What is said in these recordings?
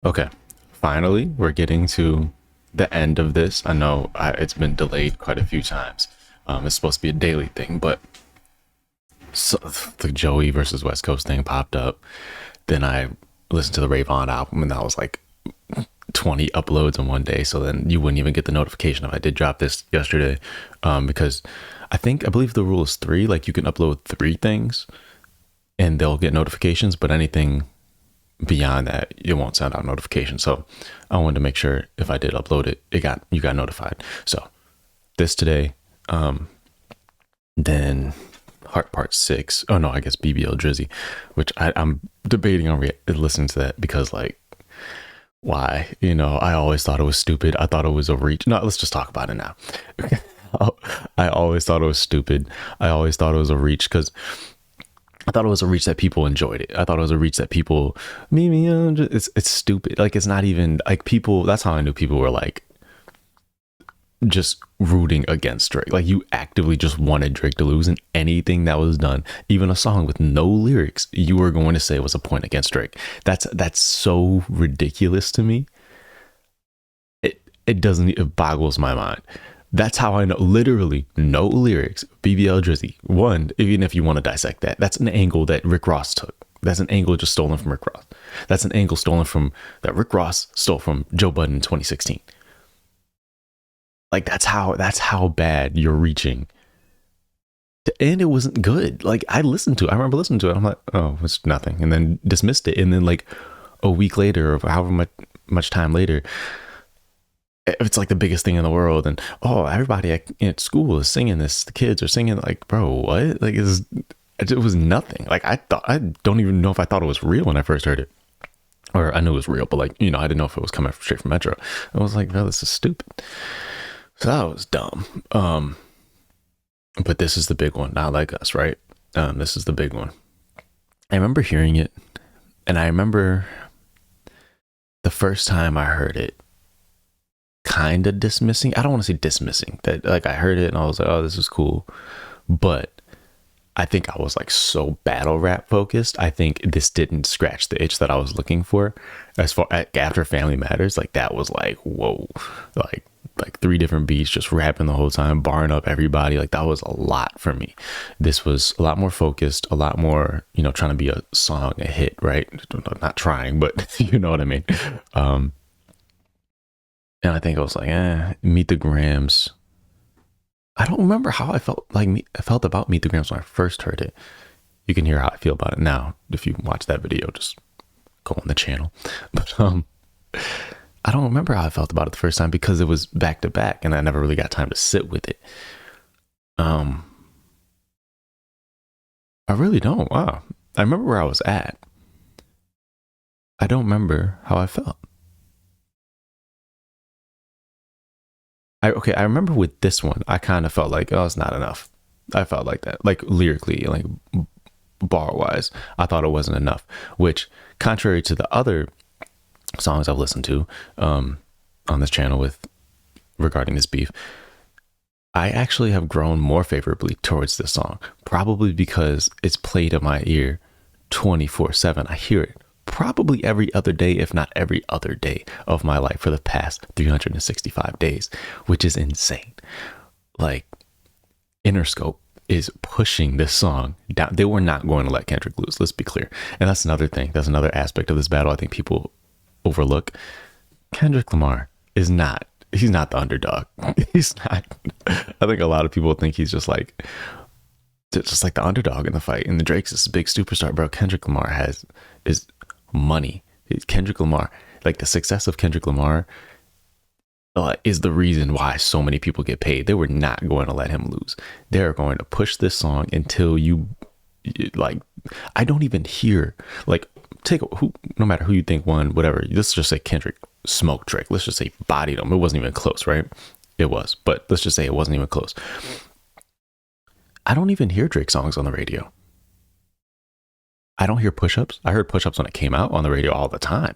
Okay, finally, we're getting to the end of this. I know it's been delayed quite a few times. It's supposed to be a daily thing, but so, the Joey versus West Coast thing popped up. Then I listened to the Rayvon album, and that was like 20 uploads in one day. So then you wouldn't even get the notification if I did drop this yesterday, because I believe the rule is three. Like you can upload three things, and they'll get notifications, but anything beyond that it won't send out notifications. So I wanted to make sure if I did upload it, you got notified. So this today, then Heart Part 6. Oh no, I guess BBL Drizzy, which I'm debating on listening to that because like why, I always thought it was stupid. I thought it was a reach. No, let's just talk about it now. I always thought it was stupid. I always thought it was a reach because I thought it was a reach that people enjoyed it. I thought it was a reach that people, it's stupid. Like, it's not even like people, that's how I knew people were like just rooting against Drake. Like, you actively just wanted Drake to lose, and anything that was done, even a song with no lyrics, you were going to say was a point against Drake. That's so ridiculous to me. It boggles my mind. That's how I know. Literally, no lyrics. BBL Drizzy. One, even if you want to dissect that, that's an angle that Rick Ross took. That's an angle just stolen from Rick Ross. That's an angle stolen from that Rick Ross stole from Joe Budden in 2016. Like that's how bad you're reaching. And it wasn't good. Like I remember listening to it. I'm like, oh, it's nothing, and then dismissed it. And then like a week later, or however much time later, it's like the biggest thing in the world, and oh, everybody at school is singing this, the kids are singing. Like, bro, what? Like, it was nothing. Like, I don't even know if I thought it was real when I first heard it, or I knew it was real, but like, I didn't know if it was coming straight from Metro. I was like, bro, this is stupid. So that was dumb. But this is the big one. Not Like Us, right? This is the big one. I remember hearing it, and I remember the first time I heard it, kind of dismissing. I don't want to say dismissing that. Like, I heard it and I was like, oh, this is cool. But I think I was like so battle rap focused. I think this didn't scratch the itch that I was looking for. As far after Family Matters, like that was like, whoa, like three different beats, just rapping the whole time, barring up everybody. Like that was a lot for me. This was a lot more focused, a lot more, trying to be a song, a hit, right? Not trying, but you know what I mean. And I think I was like, Meet the Grams. I don't remember how I felt about Meet the Grams when I first heard it. You can hear how I feel about it now. If you watch that video, just go on the channel. But I don't remember how I felt about it the first time because it was back to back and I never really got time to sit with it. I really don't. Wow. I remember where I was at. I don't remember how I felt. I remember with this one, I kind of felt like, oh, it's not enough. I felt like that, like lyrically, like bar wise, I thought it wasn't enough. Which, contrary to the other songs I've listened to on this channel regarding this beef, I actually have grown more favorably towards this song, probably because it's played in my ear 24/7. I hear it probably every other day, if not every other day of my life for the past 365 days, which is insane. Like, Interscope is pushing this song down. They were not going to let Kendrick lose. Let's be clear. And that's another thing. That's another aspect of this battle I think people overlook. Kendrick Lamar he's not the underdog. He's not. I think a lot of people think he's just like the underdog in the fight. And the Drake's this big superstar, bro. Kendrick Lamar is money. Kendrick Lamar, like the success of Kendrick Lamar is the reason why so many people get paid. They were not going to let him lose. They're going to push this song until like, I don't even hear, like, no matter who you think won, whatever, let's just say Kendrick smoked Drake. Let's just say bodied him. It wasn't even close, right? It was, but let's just say it wasn't even close. I don't even hear Drake songs on the radio. I don't hear push-ups. I heard push-ups when it came out on the radio all the time.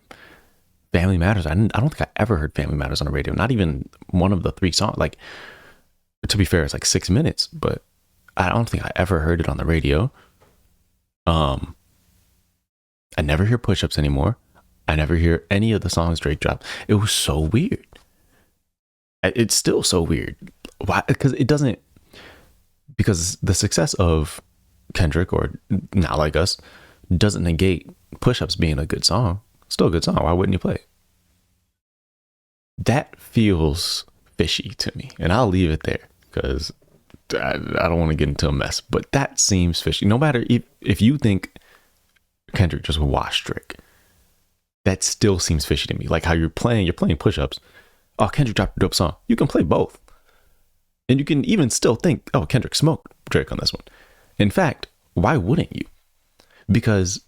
Family Matters. I don't think I ever heard Family Matters on the radio. Not even one of the three songs. Like, to be fair, it's like 6 minutes, but I don't think I ever heard it on the radio. I never hear push-ups anymore. I never hear any of the songs Drake dropped. It was so weird. It's still so weird. Why? Because it doesn't. Because the success of Kendrick or Not Like Us doesn't negate Push Ups being a good song. Still a good song. Why wouldn't you play it? That feels fishy to me, and I'll leave it there because I don't want to get into a mess. But that seems fishy. No matter if you think Kendrick just washed Drake, that still seems fishy to me. Like how you're playing Push Ups. Oh, Kendrick dropped a dope song. You can play both. And you can even still think, oh, Kendrick smoked Drake on this one. In fact, why wouldn't you? Because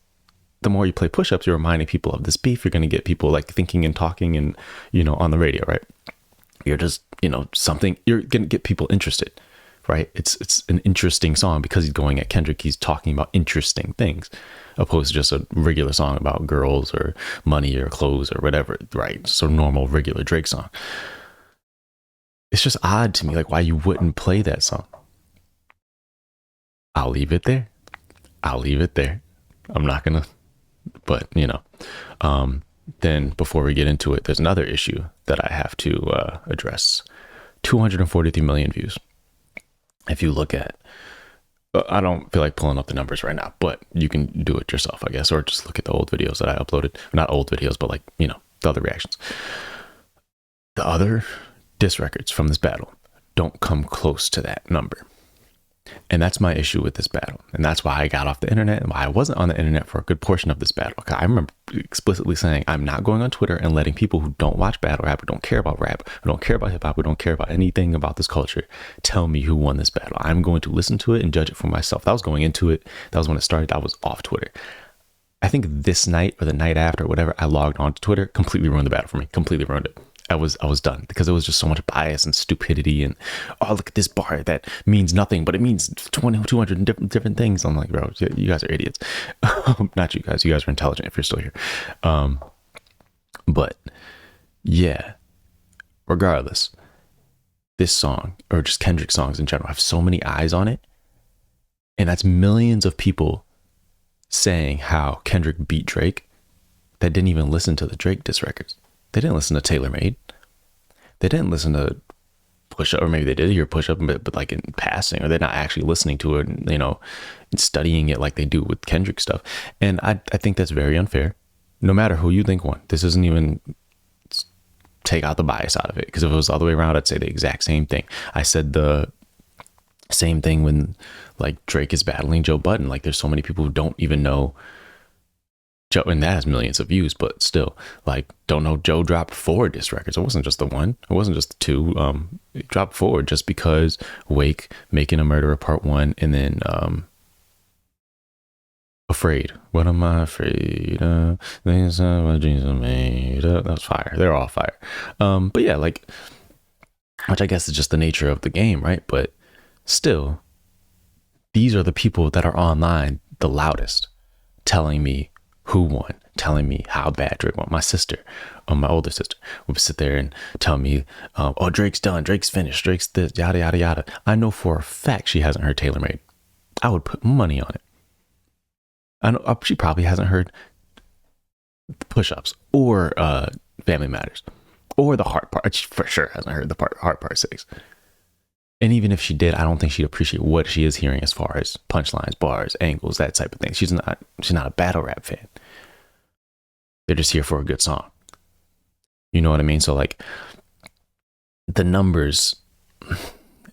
the more you play Push Ups, you're reminding people of this beef. You're going to get people like thinking and talking and, on the radio, right? You're just, something, you're going to get people interested, right? It's an interesting song because he's going at Kendrick. He's talking about interesting things opposed to just a regular song about girls or money or clothes or whatever, right? So normal, regular Drake song. It's just odd to me, like why you wouldn't play that song. I'll leave it there. I'm not gonna, but then before we get into it, there's another issue that I have to address. 243 million views. If you look at, I don't feel like pulling up the numbers right now, but you can do it yourself, I guess, or just look at the old videos that I uploaded. Not old videos, but the other reactions. The other diss records from this battle don't come close to that number. And that's my issue with this battle. And that's why I got off the internet and why I wasn't on the internet for a good portion of this battle. I remember explicitly saying, I'm not going on Twitter and letting people who don't watch battle rap, who don't care about rap, who don't care about hip hop, who don't care about anything about this culture, tell me who won this battle. I'm going to listen to it and judge it for myself. That was going into it. That was when it started. I was off Twitter. I think this night or the night after, whatever, I logged on to Twitter, completely ruined the battle for me. Completely ruined it. I was done because it was just so much bias and stupidity and, oh, look at this bar that means nothing, but it means 200 different things. I'm like, bro, you guys are idiots. Not you guys. You guys are intelligent if you're still here. But yeah, regardless, this song or just Kendrick songs in general have so many eyes on it. And that's millions of people saying how Kendrick beat Drake that didn't even listen to the Drake diss records. They didn't listen to Tailor Made. They didn't listen to Push Up, or maybe they did hear Push Up, but like in passing, or they're not actually listening to it, and studying it like they do with Kendrick stuff. And I think that's very unfair. No matter who you think won, this isn't even take out the bias out of it. Because if it was the other way around, I'd say the exact same thing. I said the same thing when like Drake is battling Joe Budden. Like there's so many people who don't even know Joe, and that has millions of views, but still, like, don't know Joe dropped 4 diss records. It wasn't just the one. It wasn't just the 2. It dropped 4 just because Wake, Making a Murderer Part 1, and then Afraid. What am I afraid of? Things what Jesus made up. That was fire. They're all fire. But yeah, like, which I guess is just the nature of the game, right? But still, these are the people that are online the loudest, telling me who won, telling me how bad Drake won. My sister, my older sister, would sit there and tell me, oh, Drake's done, Drake's finished, Drake's this, yada, yada, yada. I know for a fact she hasn't heard Tailor Made. I would put money on it. I know she probably hasn't heard Push Ups or Family Matters or the Heart Part. She for sure hasn't heard the Heart Part 6. And even if she did, I don't think she'd appreciate what she is hearing as far as punchlines, bars, angles, that type of thing. She's not a battle rap fan. They're just here for a good song. You know what I mean? So like the numbers,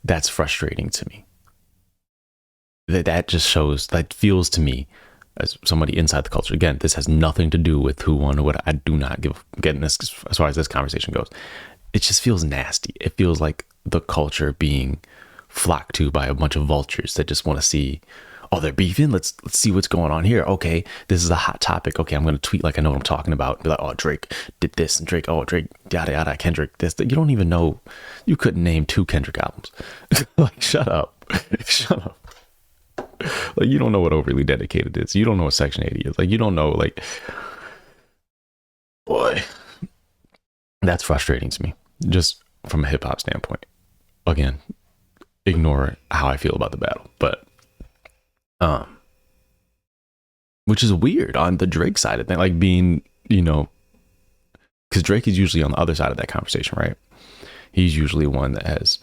that's frustrating to me. That just shows, that feels to me as somebody inside the culture. Again, this has nothing to do with who won or what. I do not get in this as far as this conversation goes. It just feels nasty. It feels like the culture being flocked to by a bunch of vultures that just want to see, oh, they're beefing. Let's see what's going on here. Okay, this is a hot topic. Okay, I'm going to tweet like I know what I'm talking about. Be like, oh, Drake did this, and Drake, oh, Drake, yada, yada, Kendrick, this. You don't even know. You couldn't name 2 Kendrick albums. Like, shut up. Shut up. Like, you don't know what Overly Dedicated is. You don't know what Section 80 is. Like, you don't know, like, boy, that's frustrating to me. Just from a hip hop standpoint. Again, ignore how I feel about the battle, but which is weird on the Drake side of things, like being, you know, because Drake is usually on the other side of that conversation, right? He's usually one that has,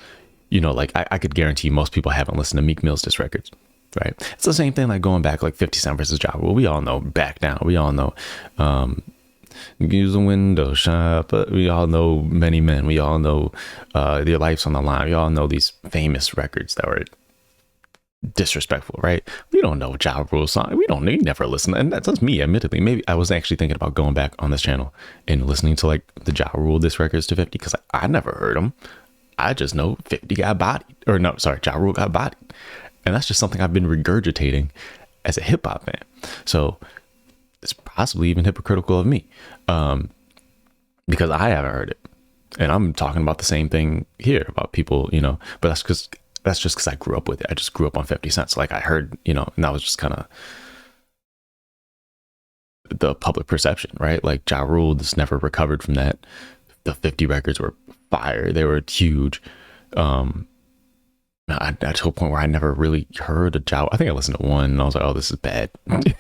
you know, like I could guarantee most people haven't listened to Meek Mill's diss records, right? It's the same thing like going back like 50 Cent versus Ja Rule. We all know Back Down. We all know Use a Window Shop. We all know Many Men. We all know Their Life's on the Line. We all know these famous records that were disrespectful, right? We don't know Ja Rule's song. We never listen. And that's just me, admittedly. Maybe I was actually thinking about going back on this channel and listening to like the Ja Rule diss records to 50 because I never heard them. I just know 50 got bodied. Or no, sorry, Ja Rule got bodied. And that's just something I've been regurgitating as a hip hop fan. So it's possibly even hypocritical of me because I haven't heard it. And I'm talking about the same thing here about people, you know, but that's just because I grew up with it. I just grew up on 50 Cent. So like I heard, you know, and that was just kind of the public perception, right? Like Ja Rule just never recovered from that. The 50 records were fire. They were huge. I got to a point where I never really heard a Ja. I think I listened to one and I was like, oh, this is bad.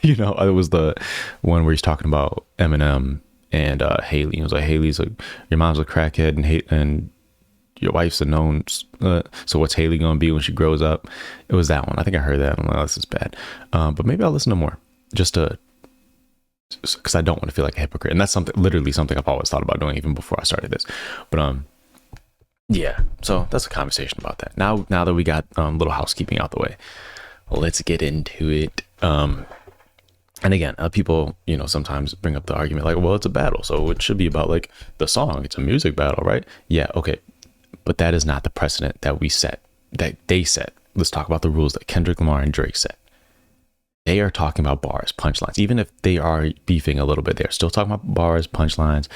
You know, it was the one where he's talking about Eminem and Haley. He was like, Haley's like, your mom's a crackhead and your wife's a known. So what's Haley going to be when she grows up? It was that one. I think I heard that. I'm like, oh, this is bad. But maybe I'll listen to more just because I don't want to feel like a hypocrite. And that's literally something I've always thought about doing even before I started this. But yeah, so that's a conversation about that. Now that we got a little housekeeping out the way, let's get into it. And again, people, you know, sometimes bring up the argument like, well, it's a battle, so it should be about like the song. It's a music battle, right? Yeah, okay. But that is not the precedent that we set, that they set. Let's talk about the rules that Kendrick Lamar and Drake set. They are talking about bars, punchlines. Even if they are beefing a little bit, they're still talking about bars, punchlines,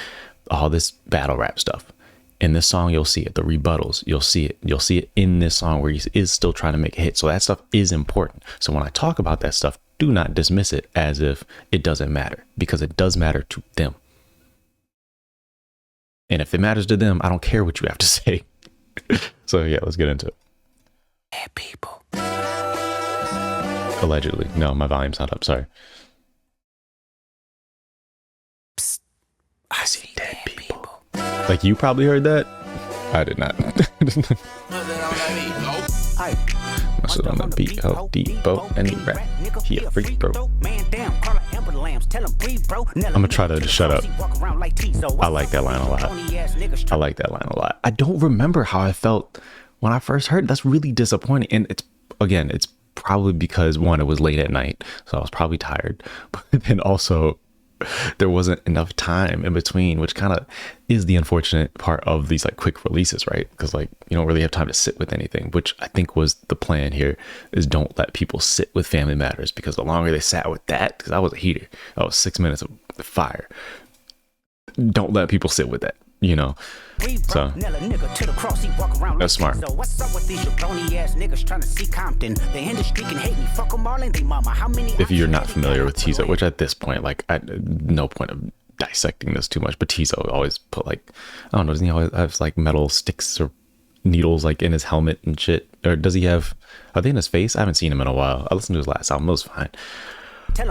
all this battle rap stuff. In this song, you'll see it. The rebuttals, you'll see it. You'll see it in this song where he is still trying to make a hit. So that stuff is important. So when I talk about that stuff, do not dismiss it as if it doesn't matter, because it does matter to them. And if it matters to them, I don't care what you have to say. So yeah, let's get into it. Dead people. Allegedly. No, my volume's not up. Sorry. Psst. I see dead people. Like you probably heard that. I did not. Muscle on the beat, ho, deep boat, and he rap. He a freak, bro. I'm gonna try to just shut up. I like that line a lot. I don't remember how I felt when I first heard it. That's really disappointing. And it's probably because one, it was late at night, so I was probably tired. But then also there wasn't enough time in between, which kind of is the unfortunate part of these like quick releases, right? Because like you don't really have time to sit with anything, which I think was the plan here, is don't let people sit with Family Matters, because the longer they sat with that, because I was a heater, that was 6 minutes of fire. Don't let people sit with that, you know. So that's smart. If you're not familiar with Tizo, which at this point, like, no point of dissecting this too much, but Tizo always put like, I don't know, doesn't he always have like metal sticks or needles like in his helmet and shit? Or does he have, are they in his face? I haven't seen him in a while. I listened to his last album, it was fine. He has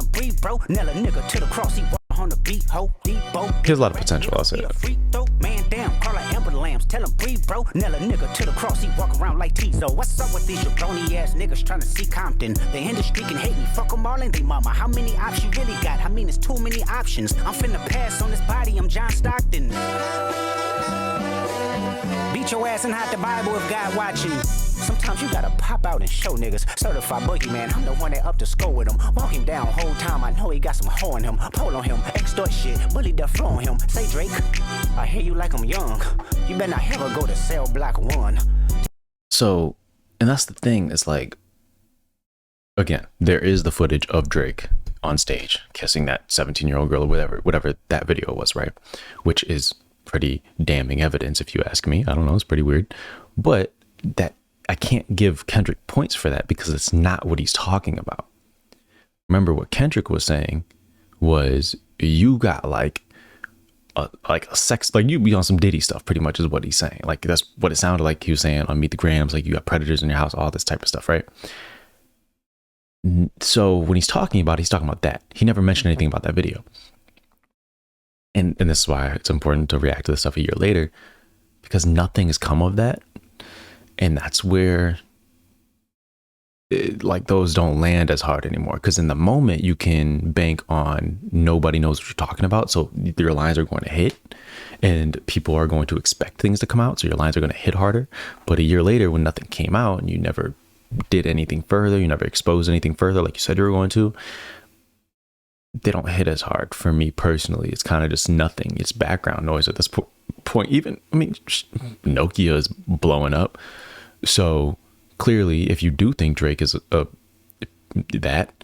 a lot of potential, I'll say that. Tell him breathe, bro. Nella nigga to the cross, he walk around like Tizo. What's up with these jabroni ass niggas trying to see Compton? The industry can hate me, fuck them all and they mama. How many options you really got? I mean, it's too many options. I'm finna pass on this body, I'm John Stockton. Beat your ass and hide the Bible if God watching. Sometimes you gotta pop out and show niggas. Certified boogeyman, I'm the one that up to score with him. Walk him down whole time, I know he got some hoe in him. Pull on him, extort shit, bully the flow on him. Say Drake, I hear you like I'm young. You better not ever go to cell block 1. So, and that's the thing, is like, again, there is the footage of Drake on stage kissing that 17-year-old girl or whatever that video was, right? Which is pretty damning evidence if you ask me. I don't know, it's pretty weird. But that, I can't give Kendrick points for that because it's not what he's talking about. Remember what Kendrick was saying was, you got like a sex, like you be on some Diddy stuff, pretty much is what he's saying. Like that's what it sounded like he was saying on Meet the Grams, like you got predators in your house, all this type of stuff, right? So when he's talking about that. He never mentioned anything about that video. And this is why it's important to react to this stuff a year later, because nothing has come of that. And that's where like those don't land as hard anymore, because in the moment you can bank on nobody knows what you're talking about, so your lines are going to hit and people are going to expect things to come out, so your lines are going to hit harder. But a year later, when nothing came out and you never did anything further, you never exposed anything further like you said you were going to, they don't hit as hard for me personally. It's kind of just nothing. It's background noise at this point. Even, I mean, Nokia is blowing up, so clearly, if you do think Drake is that,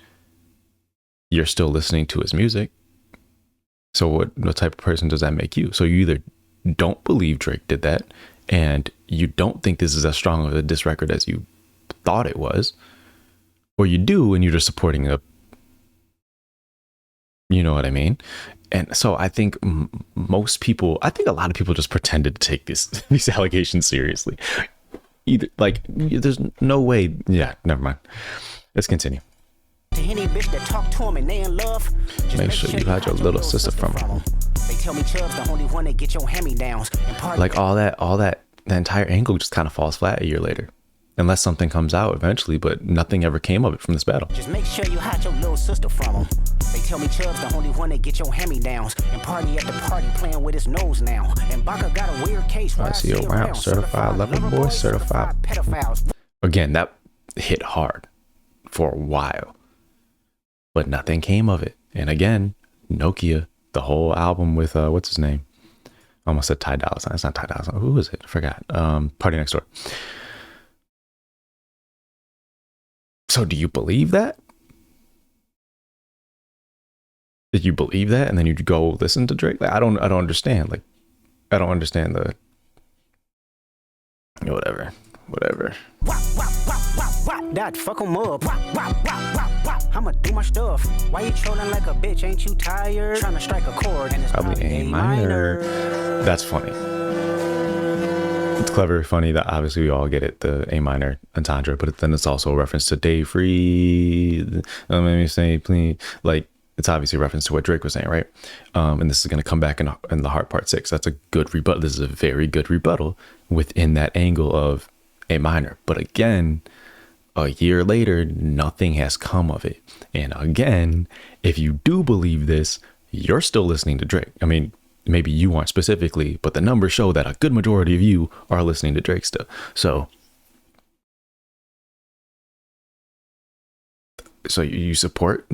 you're still listening to his music. So what type of person does that make you? So you either don't believe Drake did that, and you don't think this is as strong of a diss record as you thought it was, or you do, and you're just supporting a, you know what I mean? And so I think most people, I think a lot of people just pretended to take these allegations seriously. Either, like, there's no way. Yeah, never mind. Let's continue. Make sure you hide your little sister from her. Like all that the entire angle just kind of falls flat a year later, unless something comes out eventually, but nothing ever came of it from this battle. Just make sure you hide your little sister from him. They tell me Chubb's the only one that get your hand-me-downs and party at the party playing with his nose now. And Baka got a weird case. I see around certified lover boy, certified pedophiles. Again, that hit hard for a while, but nothing came of it. And again, Nokia, the whole album with what's his name? I almost said Ty Dolla $ign. It's not Ty Dolla $ign. Who is it? I forgot. Party Next Door. So do you believe that? Did you believe that and then you go listen to Drake? Like, I don't understand. Like, I don't understand the whatever. That fuck 'em up. I'ma do my stuff. Why you trolling like a bitch? Ain't you tired? Trying to strike a chord and it's probably A minor. That's funny. It's clever, funny that obviously we all get it, the A minor entendre, but then it's also a reference to Day Free. Let me say, please, like, it's obviously a reference to what Drake was saying, right? And this is going to come back in the Heart Part 6. That's a good rebuttal. This is a very good rebuttal within that angle of A minor. But again, a year later, nothing has come of it. And again, if you do believe this, you're still listening to Drake. I mean, maybe you aren't specifically, but the numbers show that a good majority of you are listening to Drake still. So you support,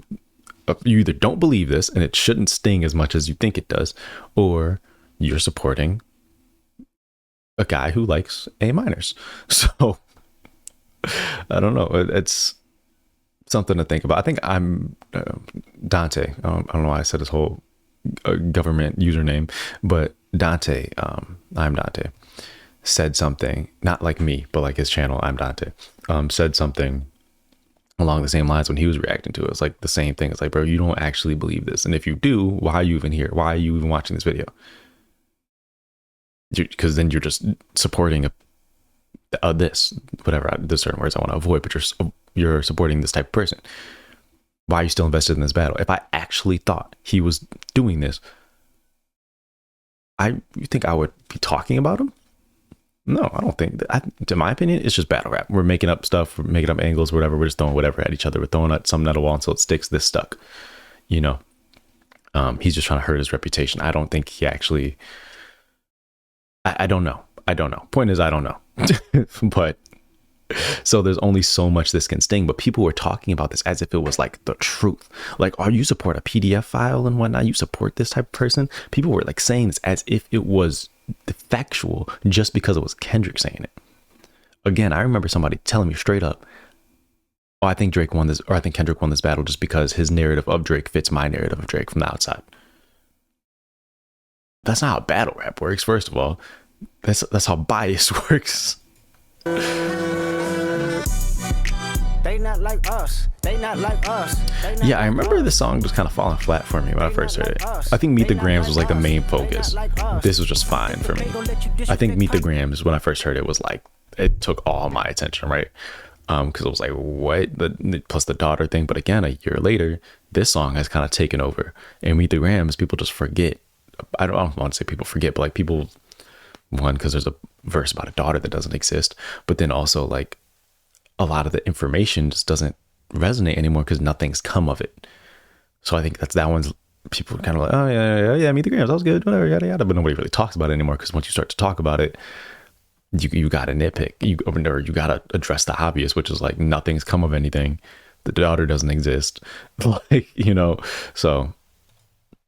you either don't believe this and it shouldn't sting as much as you think it does, or you're supporting a guy who likes A minors. So I don't know. It's something to think about. I think I'm Dante. I don't know why I said his whole government username, but Dante, I'm Dante, said something, not like me, but like his channel, I'm Dante, said something along the same lines when he was reacting to it. It's like the same thing. It's like, bro, you don't actually believe this. And if you do, why are you even here? Why are you even watching this video? Because then you're just supporting this, whatever, there's certain words I want to avoid, but you're supporting this type of person. Why are you still invested in this battle? If I actually thought he was doing this, you think I would be talking about him? No, I don't think that. In my opinion, it's just battle rap. We're making up stuff, we're making up angles, whatever. We're just throwing whatever at each other. We're throwing at something at a wall until it sticks. This stuck, you know. He's just trying to hurt his reputation. I don't think he actually. I don't know. Point is, I don't know. But so there's only so much this can sting. But people were talking about this as if it was like the truth. Like, oh, you support a PDF file and whatnot. You support this type of person. People were like saying this as if it was factual just because it was Kendrick saying it. Again, I remember somebody telling me straight up, oh, I think Drake won this, or I think Kendrick won this battle just because his narrative of Drake fits my narrative of Drake from the outside. That's not how battle rap works, first of all. That's how bias works. They not like us. They not like us. Yeah, I remember the song just kind of falling flat for me when I first heard it. I think Meet the Grams was like the main focus. This was just fine for me. I think Meet the Grams, when I first heard it, was like, it took all my attention, right? Because it was like, what? Plus the daughter thing. But again, a year later, this song has kind of taken over. And Meet the Grams, people just forget I don't want to say people forget, but like people, one, because there's a verse about a daughter that doesn't exist, but then also like a lot of the information just doesn't resonate anymore because nothing's come of it. So I think that one's, people kind of like, oh yeah, Meet the Grams, that was good, whatever, yada yada, but nobody really talks about it anymore because once you start to talk about it, you got to nitpick, you got to address the obvious, which is like nothing's come of anything, the daughter doesn't exist, like, you know. So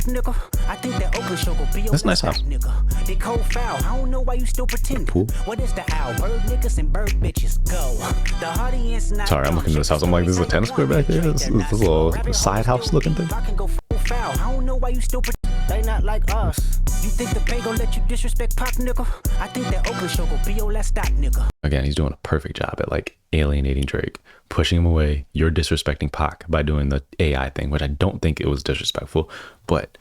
Nigga, I think that Oakland show go be that's a nice house. Nigga. They cold foul. I don't know why you still pretending. Cool. What is the owl? Bird niggas and bird bitches go. The audience not. Sorry, I'm looking at this house. I'm like, this is a tennis court back there. This little side house looking thing. I can go foul. I don't know why you still pretending. They not like us. You think the Bay gon' let you disrespect Pop, nigga? I think that Oakland show go be your last stop, nigga. Again, he's doing a perfect job at like alienating Drake, pushing him away. You're disrespecting Pac by doing the AI thing, which I don't think it was disrespectful, but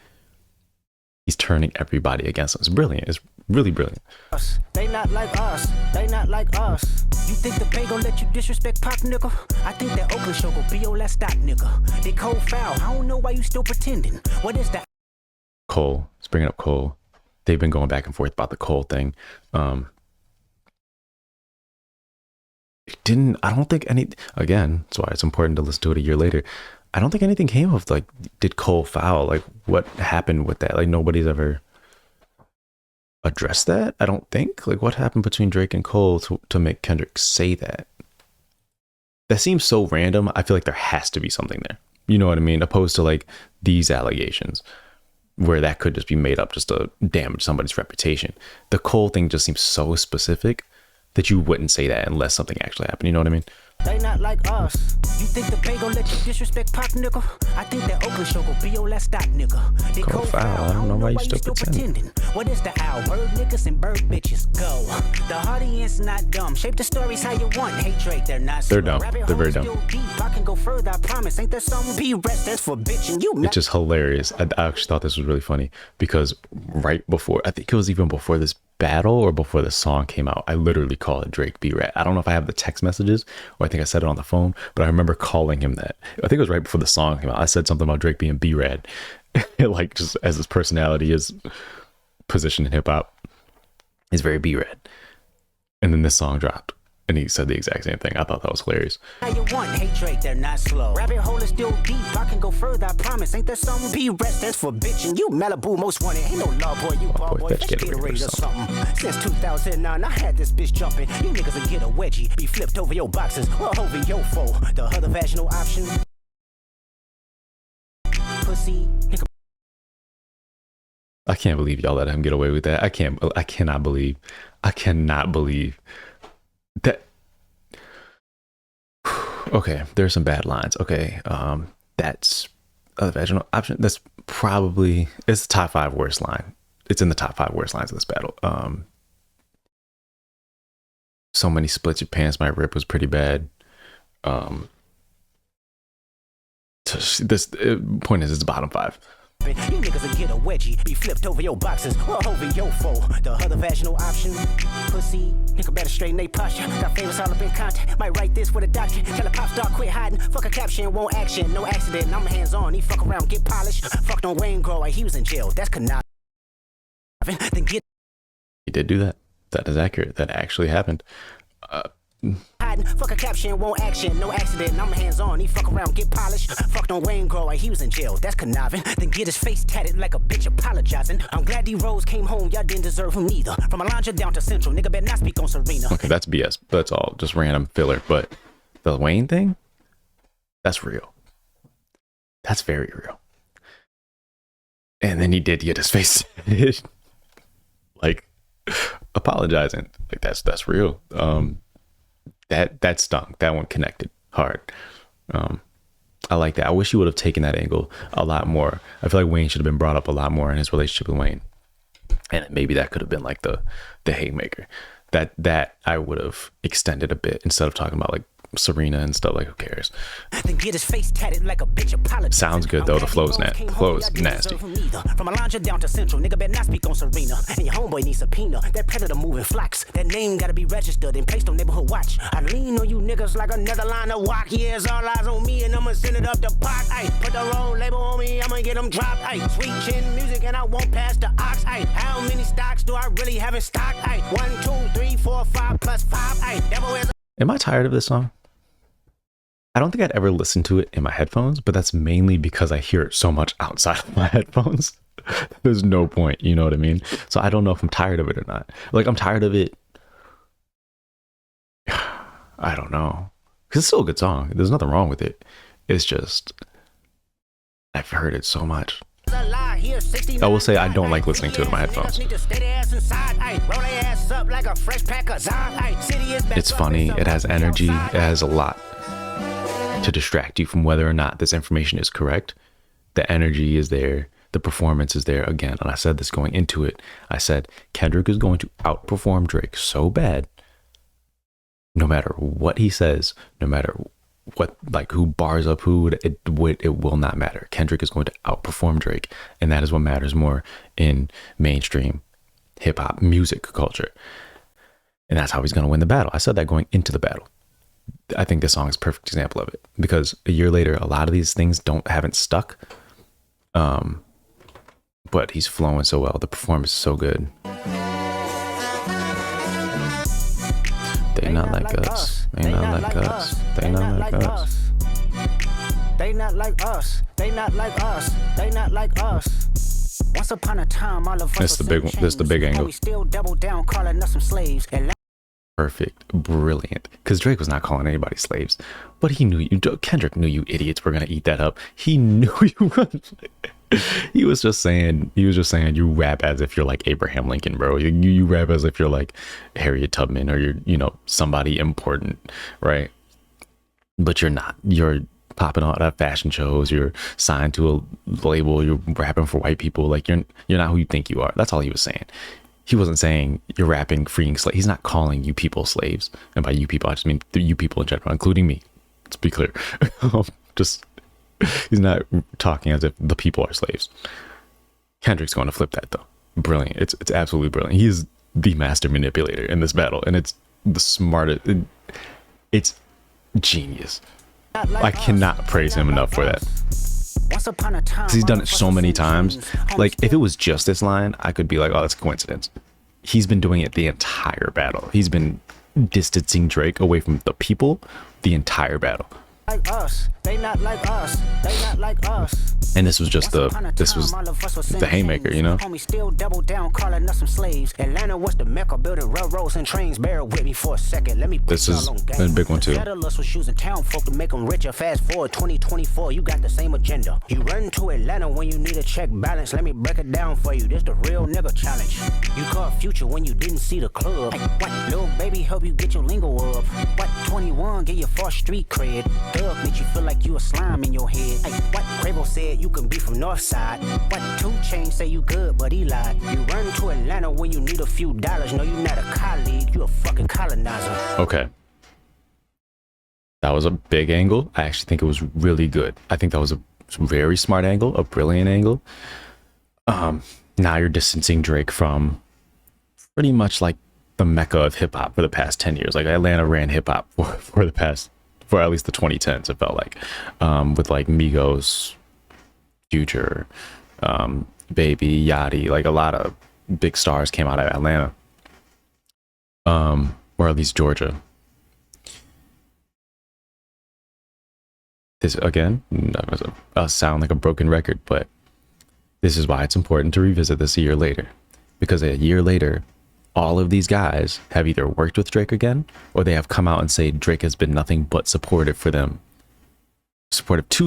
he's turning everybody against him. It's brilliant. It's really brilliant. They not like us. They not like us. You think the Bay gon' let you disrespect Pop, nigga? I think that Oakland show go be your last stop, nigga. They cold foul. I don't know why you still pretending. What is that? Cole, let's bring up Cole. They've been going back and forth about the Cole thing. I don't think again, that's why it's important to listen to it a year later. I don't think anything came of like, did Cole foul? Like, what happened with that? Like, nobody's ever addressed that, I don't think. Like, what happened between Drake and Cole to make Kendrick say that? That seems so random. I feel like there has to be something there. You know what I mean? Opposed to like these allegations where that could just be made up just to damage somebody's reputation. The Cole thing just seems so specific that you wouldn't say that unless something actually happened. You know what I mean? They not like us. You think the Bay gon' let you disrespect Pop, nigga? I think that Oakland show go be your last stop, nigga. They cold foul. I don't know why you still pretending. What is the owl? Bird niggas and bird bitches go. The audience not dumb. Shape the stories how you want. Hey Drake, they're not. They're dumb. They're very dumb. I can go further, I promise. Ain't there some B-rest that's for bitching you? It's just hilarious. I actually thought this was really funny because right before, I think it was even before this battle or before the song came out, I literally called it Drake B-Rat. I don't know if I have the text messages or I think I said it on the phone, but I remember calling him that. I think it was right before the song came out. I said something about Drake being B-Rad, like just as his personality is positioned in hip hop, he's very B-Rad. And then this song dropped and he said the exact same thing. I thought that was hilarious. How you want? Hey Drake, they're not slow. Rabbit hole is still deep. I can go further, I promise. Ain't there some B-rest that's for bitching? You Malibu most wanted. Ain't no love boy, you ball boy. Fetch Gatorade or something. Since 2009, I had this bitch jumping. You niggas will get a wedgie, be flipped over your boxes or over your foe. The other vaginal option. Pussy, nigga. I can't believe y'all let him get away with that. I cannot believe that. Okay, there's some bad lines. Okay, that's a vaginal option. That's probably, it's the top 5 worst line. It's in the top 5 worst lines of this battle. So many splits your pants might rip was pretty bad. This point is, it's bottom 5. You niggas will get a wedgie, be flipped over your boxes or over your foe. The other vaginal option. Pussy, nigga better straighten they posture. Got famous all up in contact. Might write this with a doctor. Tell a pop star quit hiding. Fuck a caption, won't action. No accident, I'm hands on. He fuck around, get polished. Fucked on Wayne Grower, he was in jail. That's conniving. Then get. He did do that. That is accurate. That actually happened. Hiding, fuck a caption, won't action, no accident, I'm hands on, he fuck around, get polished, fucked on Wayne Grower, he was in jail, that's conniving, then get his face tatted like a bitch apologizing, I'm glad D-Rose came home, y'all didn't deserve him neither, from Alondra down to Central, nigga better not speak on Serena. Okay, that's BS, that's all, just random filler, but the Wayne thing, that's real. That's very real. And then he did get his face like, apologizing, like that's real. That stung. That one connected hard. I like that. I wish you would have taken that angle a lot more. I feel like Wayne should have been brought up a lot more in his relationship with Wayne, and maybe that could have been like the haymaker. That I would have extended a bit instead of talking about like Serena and stuff. Like, who cares? Then get his face tatted like a bitch apologizing. Sounds good though. The flow's nasty. From Alondra down to Central, nigga better not speak on Serena. And your homeboy needs subpoena. That predator moving flocks. That name gotta be registered and placed on neighborhood watch. I lean on you niggas like another line of walk. Yeah, it's all eyes on me and I'ma send it up the pot. Ay, put the wrong label on me, I'ma get them dropped. Ay, sweet chin music and I won't pass the ox. Ay, how many stocks do I really have in stock? Ay, 1, 2, 3, 4, 5 plus 5. Ay, devil is. Am I tired of this song? I don't think I'd ever listen to it in my headphones, but that's mainly because I hear it so much outside of my headphones. There's no point, you know what I mean? So I don't know if I'm tired of it or not. Like, I'm tired of it. I don't know. Because it's still a good song. There's nothing wrong with it. It's just, I've heard it so much. I will say I don't like listening to it in my headphones. It's funny. It has energy. It has a lot to distract you from whether or not this information is correct. The energy is there. The performance is there again. And I said this going into it. I said Kendrick is going to outperform Drake so bad. No matter what he says, no matter what, like who bars up who, it will not matter. Kendrick is going to outperform Drake. And that is what matters more in mainstream hip hop music culture. And that's how he's going to win the battle. I said that going into the battle. I think this song is a perfect example of it, because a year later, a lot of these things haven't stuck. But he's flowing so well. The performance is so good. They not like us. They not like us. They not like us. They not like us. They not like us. They not like us. Once upon a time, all of us. This is the big one. This is the big angle. We still double down, calling us some slaves. Perfect, brilliant. Because Drake was not calling anybody slaves, but he knew you. Kendrick knew you idiots were gonna eat that up. He knew you were. He was just saying. You rap as if you're like Abraham Lincoln, bro. You rap as if you're like Harriet Tubman or you're somebody important, right? But you're not. You're popping out at fashion shows. You're signed to a label. You're rapping for white people. Like you're not who you think you are. That's all he was saying. He wasn't saying you're rapping freeing slaves. He's not calling you people slaves. And by you people, I just mean you people in general, including me. Let's be clear. He's not talking as if the people are slaves. Kendrick's going to flip that though. Brilliant. It's absolutely brilliant. He is the master manipulator in this battle. And it's the smartest. It's genius. I cannot praise him enough for that. He's done it so many times. Like if it was just this line, I could be like, oh, that's a coincidence. He's been doing it the entire battle. He's been distancing Drake away from the people the entire battle. Like us, they not like us, they not like us. And this was just the haymaker, you know. Homie still double down, calling us some slaves. Atlanta was the mecca, building railroads and trains. Bear with me for a second, let me. This is a big one too. Settlers was using town folk to make them richer. Fast forward 2024, you got the same agenda. You run to Atlanta when you need a check balance. Let me break it down for you. This the real nigga challenge. You caught Future when you didn't see the club. Like, what little baby help you get your lingo up? What 21 get your false street cred? Thug makes you feel like you a slime in your head. Hey, what Quavo said you can be from North Side. What 2 Chainz say you good, but he lied. You run to Atlanta when you need a few dollars. No, you not a colleague, you a fucking colonizer. Okay. That was a big angle. I actually think it was really good. I think that was a very smart angle, a brilliant angle. Now you're distancing Drake from pretty much like the mecca of hip hop for the past 10 years. Like Atlanta ran hip hop for at least the 2010s, it felt like, with like Migos, Future, Baby, Yachty, like a lot of big stars came out of Atlanta, or at least Georgia. This again, I'll sound like a broken record, but this is why it's important to revisit this a year later, because a year later, all of these guys have either worked with Drake again, or they have come out and say Drake has been nothing but supportive to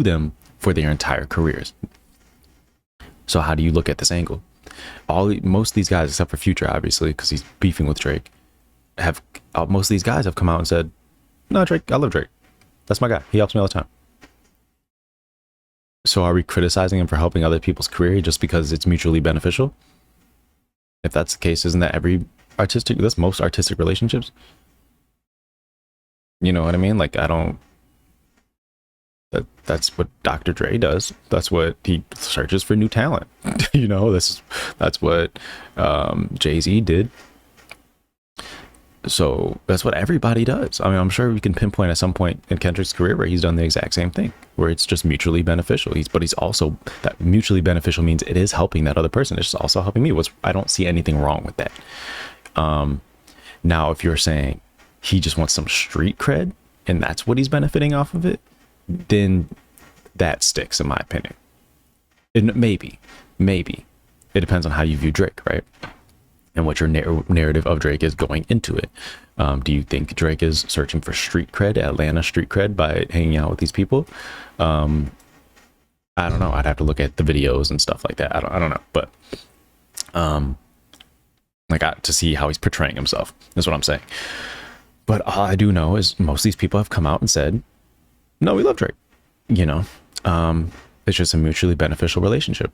them for their entire careers. So how do you look at this angle? Most of these guys, except for Future, obviously, because he's beefing with Drake, most of these guys have come out and said, no, Drake, I love Drake. That's my guy. He helps me all the time. So are we criticizing him for helping other people's career just because it's mutually beneficial? If that's the case, isn't that most artistic relationships? You know what I mean? Like I don't. That's what Dr. Dre does. That's what he searches for new talent. You know, that's what Jay-Z did. So that's what everybody does. I mean, I'm sure we can pinpoint at some point in Kendrick's career where he's done the exact same thing, where it's just mutually beneficial. But he's also, that mutually beneficial means it is helping that other person. It's also helping me. I don't see anything wrong with that. Now, if you're saying he just wants some street cred and that's what he's benefiting off of it, then that sticks, in my opinion. And maybe it depends on how you view Drake, right? And what your narrative of Drake is going into it. Do you think Drake is searching for street cred, Atlanta street cred, by hanging out with these people? I don't know. I'd have to look at the videos and stuff like that. I don't know, but to see how he's portraying himself is what I'm saying. But all I do know is most of these people have come out and said, no, we love Drake. You know, it's just a mutually beneficial relationship.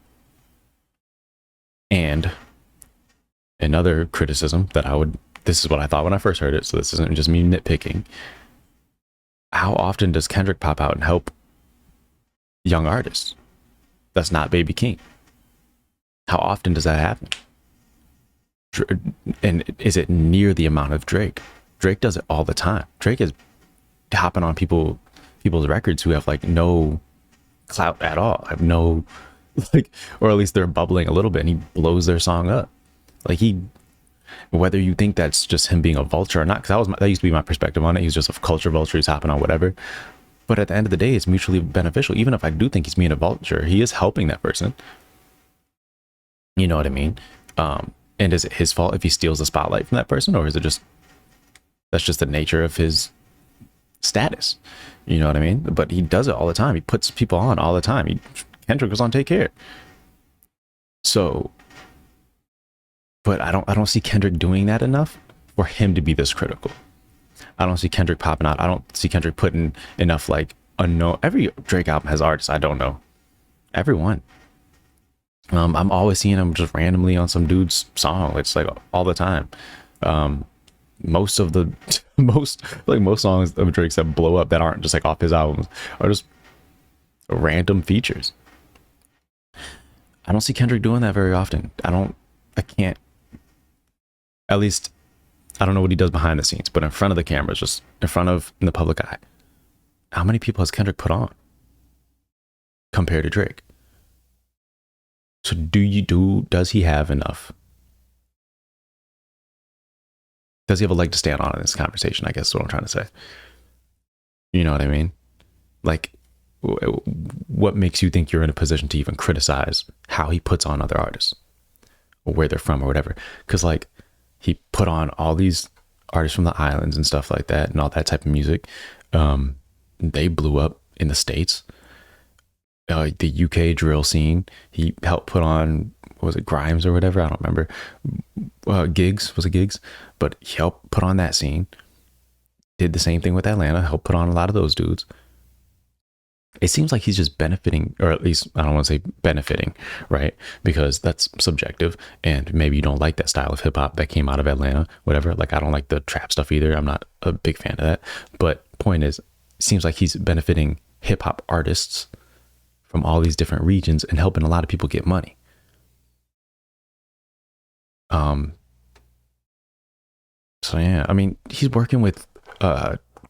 And another criticism that this is what I thought when I first heard it, so this isn't just me nitpicking. How often does Kendrick pop out and help young artists? That's not Baby King. How often does that happen? And is it near the amount of Drake? Drake does it all the time. Drake is hopping on people's records who have like no clout at all, have no or at least they're bubbling a little bit, and he blows their song up. Like whether you think that's just him being a vulture or not, because that used to be my perspective on it. He's just a culture vulture. He's hopping on whatever. But at the end of the day, it's mutually beneficial. Even if I do think he's being a vulture, he is helping that person. You know what I mean? And is it his fault if he steals the spotlight from that person, or is it that's just the nature of his status? You know what I mean? But he does it all the time. He puts people on all the time. Kendrick was on Take Care. So, but I don't see Kendrick doing that enough for him to be this critical. I don't see Kendrick popping out. I don't see Kendrick putting enough unknown. Every Drake album has artists I don't know. Everyone. I'm always seeing him just randomly on some dude's song. It's like all the time. Most songs of Drake's that blow up that aren't just like off his albums are just random features. I don't see Kendrick doing that very often. I can't, at least I don't know what he does behind the scenes, but in front of the cameras, just in the public eye, how many people has Kendrick put on compared to Drake? So does he have enough? Does he have a leg to stand on in this conversation? I guess is what I'm trying to say. You know what I mean? Like, what makes you think you're in a position to even criticize how he puts on other artists or where they're from or whatever? Because he put on all these artists from the islands and stuff like that and all that type of music. They blew up in the States. The UK drill scene, he helped put on, was it Grimes or whatever? I don't remember. Gigs, was it Gigs? But he helped put on that scene. Did the same thing with Atlanta, helped put on a lot of those dudes. It seems like he's just benefiting, or at least I don't want to say benefiting, right? Because that's subjective, and maybe you don't like that style of hip hop that came out of Atlanta, whatever. Like I don't like the trap stuff either. I'm not a big fan of that. But point is, it seems like he's benefiting hip hop artists from all these different regions and helping a lot of people get money. So yeah, I mean, he's working with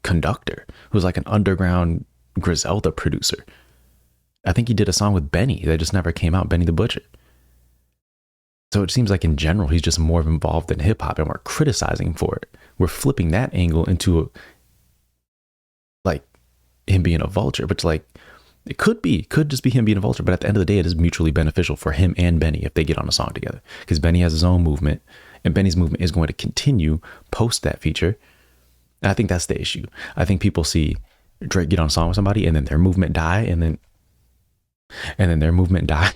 Conductor, who's like an underground Griselda producer. I think he did a song with Benny that just never came out, Benny the Butcher. So it seems like in general, he's just more involved in hip hop, and we're criticizing him for it. We're flipping that angle into him being a vulture, but it could just be him being a vulture, but at the end of the day, it is mutually beneficial for him and Benny if they get on a song together, because Benny has his own movement, and Benny's movement is going to continue post that feature. And I think that's the issue. I think people see Drake get on a song with somebody, and then their movement die, and then their movement die,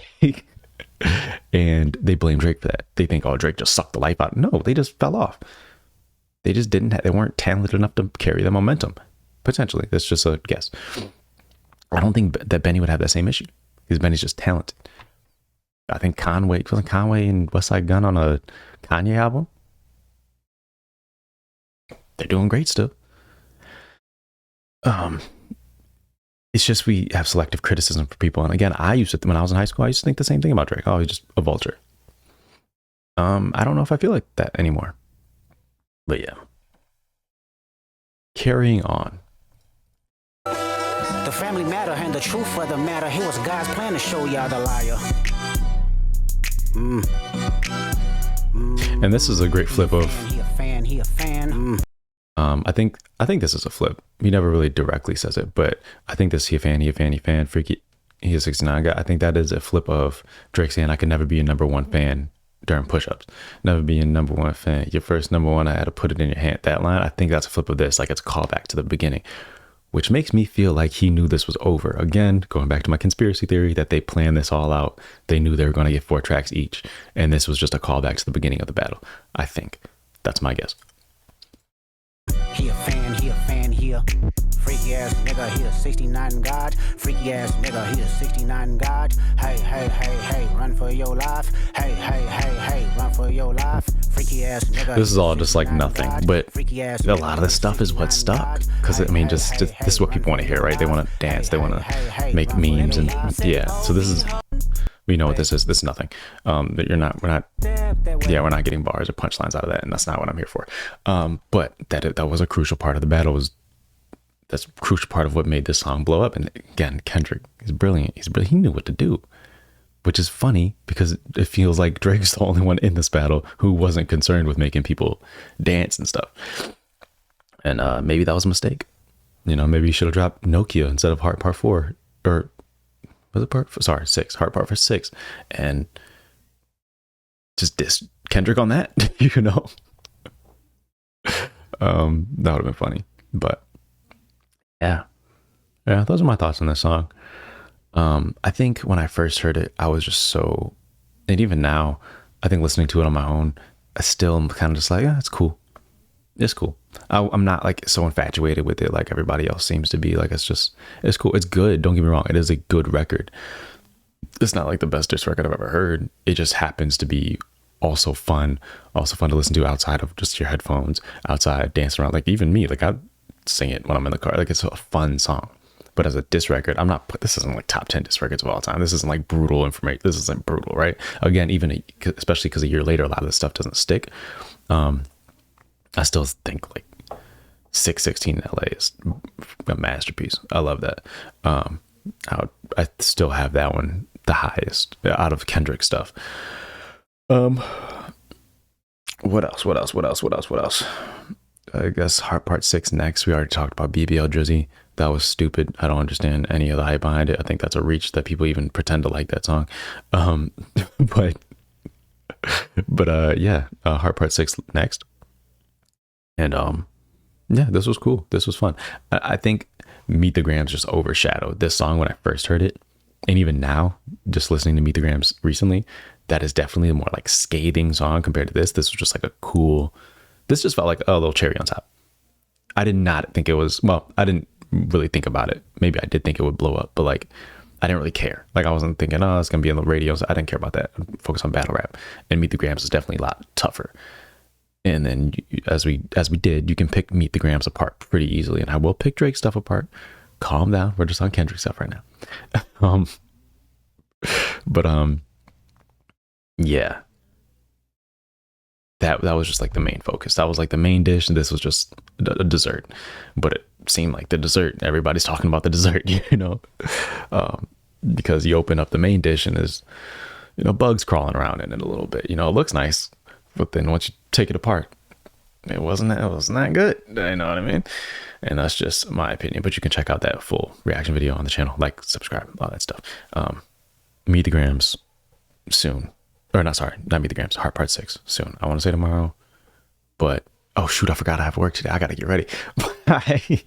and they blame Drake for that. They think, oh, Drake just sucked the life out. No, they just fell off. They just they weren't talented enough to carry the momentum. Potentially, that's just a guess. I don't think that Benny would have that same issue, because Benny's just talented. I think Conway and Westside Gunn on a Kanye album, they're doing great still. um it's just we have selective criticism for people. And again, I used to, when I was in high school, I used to think the same thing about Drake. Oh, he's just a vulture. I don't know if I feel like that anymore. But yeah. Carrying on. The family matter and the truth of the matter. Here was God's plan to show y'all the liar. And this is a great flip of. He a fan, he a fan. I think this is a flip. He never really directly says it, but I think this he a fan, freaky. He a 69 guy. I think that is a flip of Drake saying I could never be a number one fan during push-ups. Never be a number one fan. Your first number one, I had to put it in your hand. That line, I think that's a flip of this. Like it's a callback to the beginning, which makes me feel like he knew this was over. Again, going back to my conspiracy theory that they planned this all out. They knew they were going to get 4 tracks each, and this was just a callback to the beginning of the battle. I think that's my guess. He a fan, he a freaky ass nigga, he a 69 God. Freaky ass nigga, he a 69 God. Hey, hey, hey, hey, run for your life. Hey, hey, hey, hey, run for your life. Freaky ass nigga. This is all just like nothing, but a lot of this stuff is what stuck. Because I mean, just this is what people want to hear, right? They want to dance, they want to make memes, and yeah. So this is, we know what this is. This is nothing. We're not getting bars or punchlines out of that, and that's not what I'm here for. But that was a crucial part of the battle. That's a crucial part of what made this song blow up. And again, Kendrick is brilliant. He knew what to do, which is funny because it feels like Drake's the only one in this battle who wasn't concerned with making people dance and stuff. And maybe that was a mistake. Maybe he should have dropped Nokia instead of Heart Part 4, or was it Part 4? Sorry, 6. Heart Part for 6, and just diss Kendrick on that. That would have been funny. But yeah, those are my thoughts on this song. I think when I first heard it, I was just so, and even now, I think listening to it on my own, I still am kind of just like, yeah, it's cool. It's cool. I'm not like so infatuated with it like everybody else seems to be. Like it's cool. It's good. Don't get me wrong. It is a good record. It's not like the best diss record I've ever heard. It just happens to be also fun to listen to outside of just your headphones, outside dancing around. Like even me, like I sing it when I'm in the car. Like it's a fun song. But as a diss record, this isn't like top 10 diss records of all time. This isn't like brutal information. This isn't brutal, right? Again, especially because a year later, a lot of this stuff doesn't stick. I still think like 616 in LA is a masterpiece. I love that. I still have that one the highest out of Kendrick stuff. What else? I guess Heart Part 6 next. We already talked about BBL Drizzy. That was stupid. I don't understand any of the hype behind it. I think that's a reach that people even pretend to like that song. But Heart Part 6 next. And this was cool. This was fun. I think Meet the Grams just overshadowed this song when I first heard it. And even now, just listening to Meet the Grams recently, that is definitely a more like scathing song compared to this. This was just like this just felt like a little cherry on top. I did not think it was, I didn't really think about it. Maybe I did think it would blow up, but like, I didn't really care. Like I wasn't thinking, it's going to be on the radio. So I didn't care about that. I'd focus on battle rap, and Meet the Grams is definitely a lot tougher. And then as we did, you can pick Meet the Grams apart pretty easily. And I will pick Drake stuff apart. Calm down. We're just on Kendrick stuff right now. Yeah. That was just like the main focus. That was like the main dish. And this was just a dessert. But it seemed like the dessert. Everybody's talking about the dessert, because you open up the main dish and there's, bugs crawling around in it a little bit. It looks nice. But then once you take it apart, it wasn't that good. You know what I mean? And that's just my opinion. But you can check out that full reaction video on the channel. Like, subscribe, all that stuff. Meet the Grams soon. Or not Meet the Grams. Heart Part 6 soon. I want to say tomorrow. But, oh shoot, I forgot I have work today. I got to get ready. Bye.